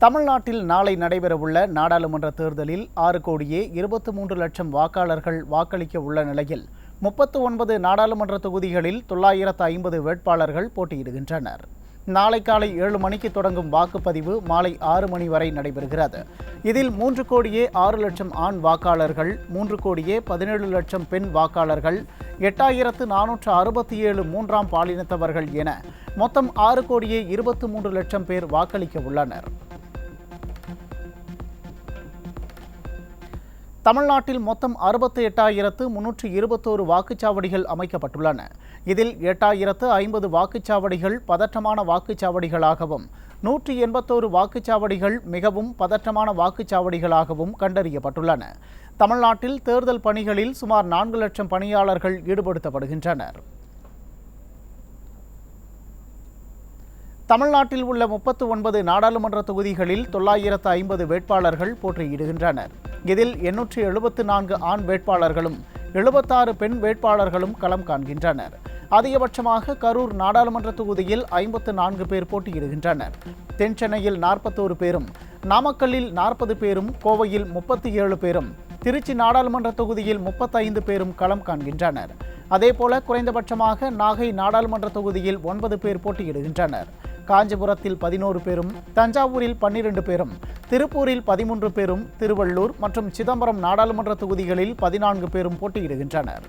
தமிழ்நாட்டில் நாளை நடைபெறவுள்ள நாடாளுமன்ற தேர்தலில் 6,23,00,000 வாக்காளர்கள் வாக்களிக்க உள்ள நிலையில் 39 நாடாளுமன்ற தொகுதிகளில் 950 வேட்பாளர்கள் போட்டியிடுகின்றனர். நாளை காலை 7 மணிக்கு தொடங்கும் வாக்குப்பதிவு மாலை 6 மணி வரை நடைபெறுகிறது. இதில் 3,06,00,000 ஆண் வாக்காளர்கள், 3,17,00,000 பெண் வாக்காளர்கள், 8,467 மூன்றாம் பாலினத்தவர்கள் என மொத்தம் 6,23,00,000 பேர் வாக்களிக்க உள்ளனர். தமிழ்நாட்டில் மொத்தம் 68,321 வாக்குச்சாவடிகள் அமைக்கப்பட்டுள்ளன. இதில் 8,050 வாக்குச்சாவடிகள் பதற்றமான வாக்குச்சாவடிகளாகவும் 181 வாக்குச்சாவடிகள் மிகவும் பதற்றமான வாக்குச்சாவடிகளாகவும் கண்டறியப்பட்டுள்ளன. தமிழ்நாட்டில் தேர்தல் பணிகளில் சுமார் 4 லட்சம் பணியாளர்கள் ஈடுபடுத்தப்படுகின்றனர். தமிழ்நாட்டில் உள்ள 39 நாடாளுமன்ற தொகுதிகளில் 950 வேட்பாளர்கள் போட்டியிடுகின்றனர். இதில் 874 ஆண் வேட்பாளர்களும் 76 பெண் வேட்பாளர்களும் களம் காண்கின்றனர். அதிகபட்சமாக கரூர் நாடாளுமன்ற தொகுதியில் 54 பேர் போட்டியிடுகின்றனர். தென் சென்னையில் 41 பேரும், நாமக்கல்லில் 40 பேரும், கோவையில் 37 பேரும், திருச்சி நாடாளுமன்ற தொகுதியில் 35 பேரும் களம் காண்கின்றனர். அதேபோல குறைந்தபட்சமாக நாகை நாடாளுமன்ற தொகுதியில் 9 பேர் போட்டியிடுகின்றனர். காஞ்சிபுரத்தில் 11 பேரும், தஞ்சாவூரில் 12 பேரும், திருப்பூரில் 13 பேரும், திருவள்ளூர் மற்றும் சிதம்பரம் நாடாளுமன்ற தொகுதிகளில் 14 பேரும் போட்டியிடுகின்றனர்.